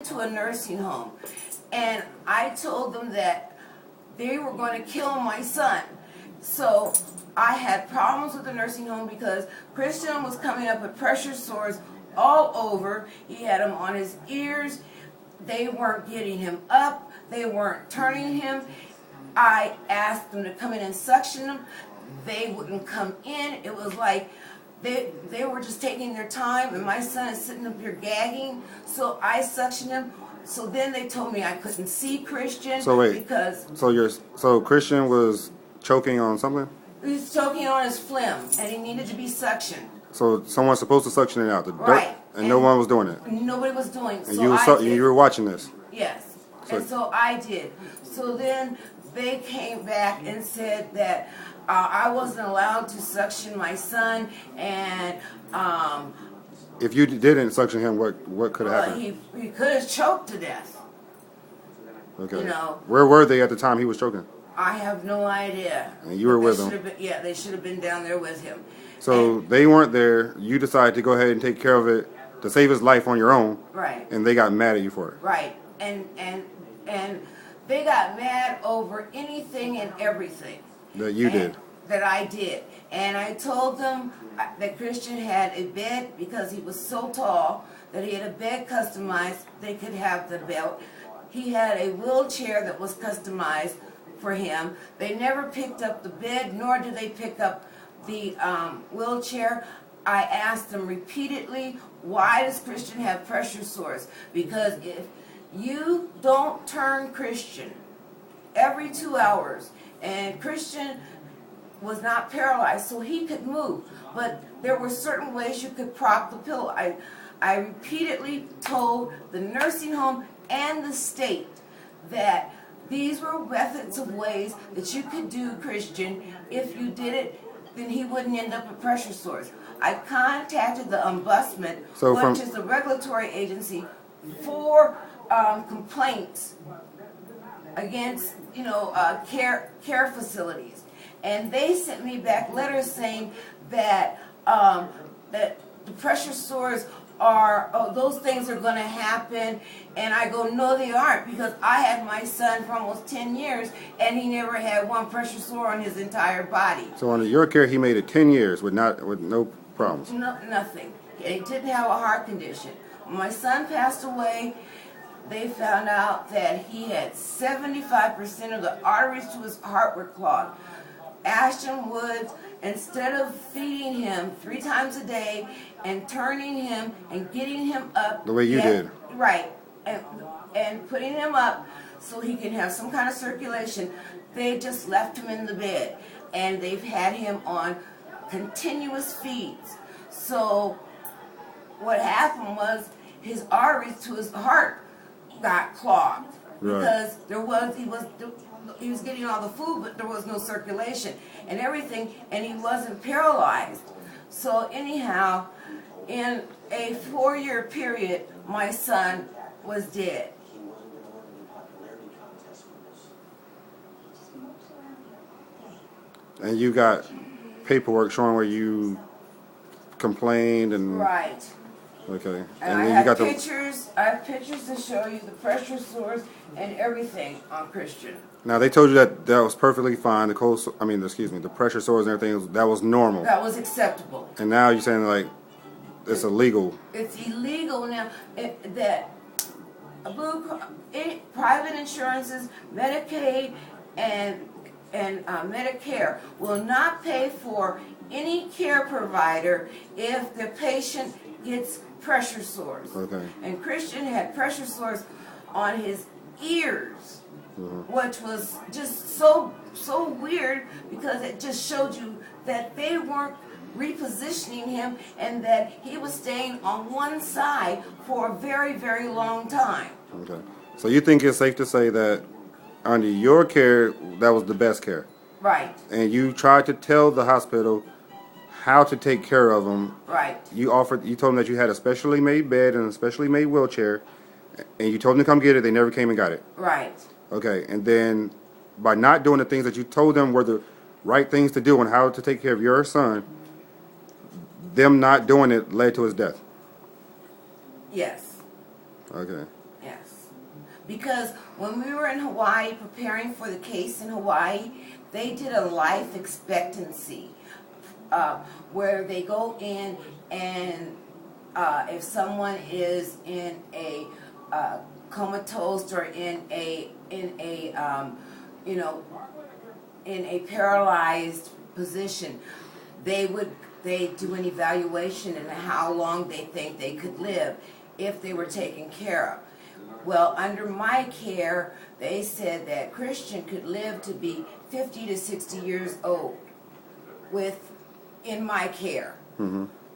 to a nursing home, and I told them that they were going to kill my son. So I had problems with the nursing home because Christian was coming up with pressure sores all over. He had them on his ears. They weren't getting him up. They weren't turning him. I asked them to come in and suction him. They wouldn't come in. It was like they were just taking their time, and my son is sitting up here gagging. So I suctioned him. So then they told me I couldn't see Christian. So wait, because so Christian was choking on something? he was choking on his phlegm, and he needed to be suctioned. So someone's supposed to suction it out, Right. and no one was doing it. Nobody was doing. And So you were watching this. Yes. So- And so I did. So then they came back and said that I wasn't allowed to suction my son, and If you didn't suction him, what could have happened? he could have choked to death. Okay. You know. Where were they at the time he was choking? I have no idea. And you were But with they him. should have been- Yeah, they should have been down there with him. So they weren't there. You decided to go ahead and take care of it to save his life on your own. Right. And they got mad at you for it. Right. And they got mad over anything and everything. That you did. That I did. And I told them that Christian had a bed because he was so tall that he had a bed customized. They could have the belt. He had a wheelchair that was customized for him. They never picked up the bed, nor did they pick up the wheelchair. I asked them repeatedly, why does Christian have pressure sores? Because if you don't turn Christian every 2 hours, and Christian was not paralyzed, so he could move, but there were certain ways you could prop the pillow. I repeatedly told the nursing home and the state that these were methods of ways that you could do Christian. If you did it, then he wouldn't end up with pressure sores. I contacted the ombudsman, which is the regulatory agency for complaints against care facilities, and they sent me back letters saying that that the pressure sores are those things are going to happen, and I go, no, they aren't, because I had my son for almost 10 years and he never had one pressure sore on his entire body. So under your care, he made it 10 years with no problems. No, nothing. He didn't have a heart condition. When my son passed away, they found out that he had 75% of the arteries to his heart were clogged. Ashton Woods, instead of feeding him 3 times a day and turning him and getting him up the way you did, right, and putting him up so he can have some kind of circulation, they just left him in the bed, and they've had him on continuous feeds. So what happened was his arteries to his heart got clogged, right, because he was getting all the food, but there was no circulation and everything, and he wasn't paralyzed. So anyhow, in a 4-year period, my son was dead. and you got paperwork showing where you complained and Right. Okay. And then I you got pictures. I have pictures to show you the pressure sores and everything on Christian. Now they told you that was perfectly fine. The pressure sores and everything that was normal. That was acceptable. And now you're saying like it's illegal. It's illegal now that private insurances, Medicaid, and Medicare will not pay for any care provider if the patient gets pressure sores. Okay. And Christian had pressure sores on his ears, which was just so weird, because it just showed you that they weren't repositioning him and that he was staying on one side for a very, very long time. Okay. So you think it's safe to say that under your care, that was the best care? Right. And you tried to tell the hospital how to take care of him. Right. You told them that you had a specially made bed and a specially made wheelchair, and you told them to come get it. They never came and got it. Right. Okay. And then by not doing the things that you told them were the right things to do and how to take care of your son, them not doing it led to his death. Yes. Okay. Yeah. Because when we were in Hawaii preparing for the case in Hawaii, they did a life expectancy where they go in and if someone is in a comatose or in a paralyzed position, they do an evaluation and how long they think they could live if they were taken care of. Well, under my care, they said that Christian could live to be 50 to 60 years old in my care,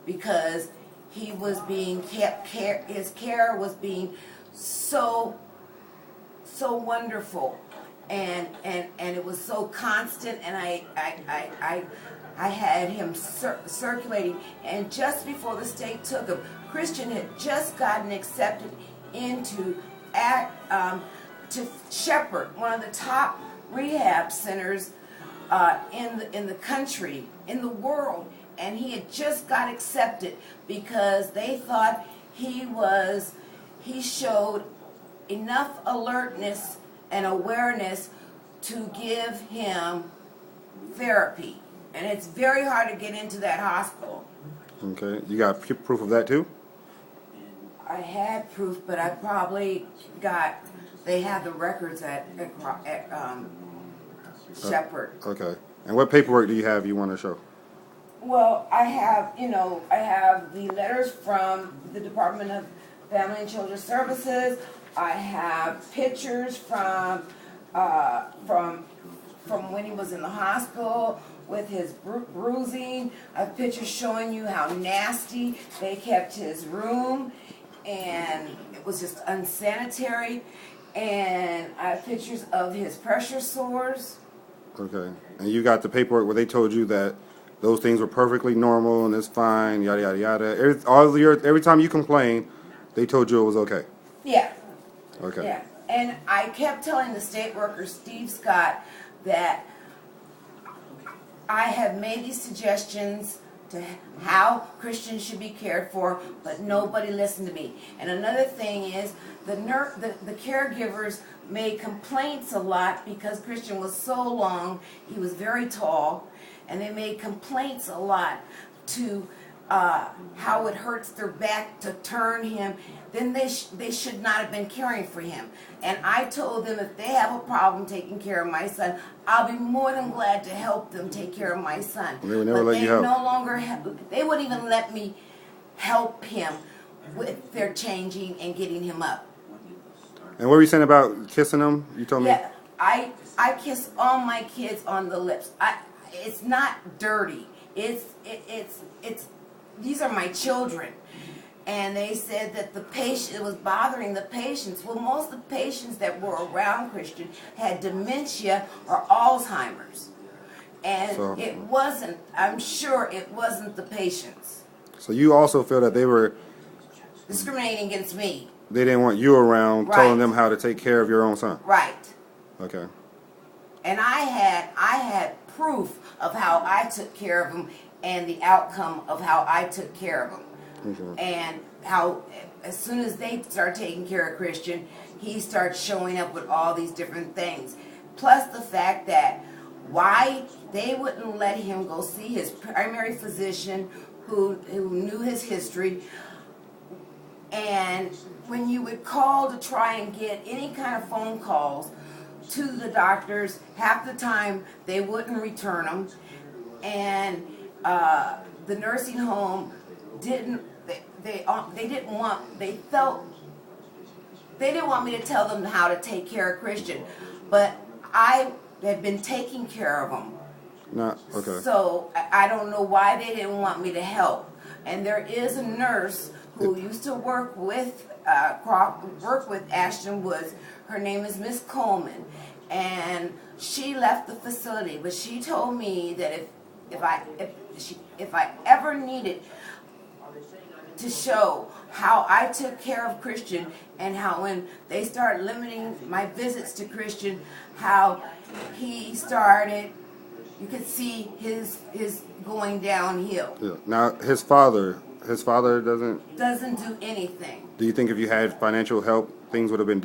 because he was being kept his care was being so wonderful, and it was so constant, and I had him circulating, and just before the state took him, Christian had just gotten accepted into to Shepherd, one of the top rehab centers in the country, in the world, and he had just got accepted because they thought he showed enough alertness and awareness to give him therapy, and it's very hard to get into that hospital. Okay, you got proof of that too? I had proof, but I probably they have the records at Shepherd. Okay, and what paperwork do you have you want to show? Well, I have the letters from the Department of Family and Children's Services. I have pictures from when he was in the hospital with his bruising. I have pictures showing you how nasty they kept his room, and it was just unsanitary. And I have pictures of his pressure sores. Okay, and you got the paperwork where they told you that those things were perfectly normal and it's fine, yada yada yada. Every time you complained, they told you it was okay. Yeah. Okay. Yeah, and I kept telling the state worker, Steve Scott, that I have made these suggestions to how Christians should be cared for, but nobody listened to me. And another thing is, the caregivers made complaints a lot because Christian was so long, he was very tall, and they made complaints a lot to how it hurts their back to turn him. Then they should not have been caring for him. And I told them if they have a problem taking care of my son, I'll be more than glad to help them take care of my son. They would never let you help. No longer they wouldn't even let me help him with their changing and getting him up. And what were you saying about kissing them? You told me. Yeah, I kiss all my kids on the lips. It's not dirty. It's these are my children. And they said that it was bothering the patients. Well, most of the patients that were around Christian had dementia or Alzheimer's. And So, it wasn't, I'm sure it wasn't the patients so you also feel that they were discriminating against me. they didn't want you around Right. telling them how to take care of your own son. Right. Okay. And I had proof of how I took care of him and the outcome of how I took care of him. Okay. And how as soon as they start taking care of Christian, he starts showing up with all these different things. Plus the fact that why they wouldn't let him go see his primary physician who knew his history. And when you would call to try and get any kind of phone calls to the doctors, half the time they wouldn't return them. And the nursing home didn't want me to tell them how to take care of Christian, but I had been taking care of him. Okay. So I don't know why they didn't want me to help. And there is a nurse who used to work with Ashton Woods. Her name is Miss Coleman, and she left the facility. But she told me that if I ever needed to show how I took care of Christian, and how when they started limiting my visits to Christian, how he started, you could see his going downhill. Yeah. Now his father doesn't Doesn't do anything. do you think if you had financial help things would have been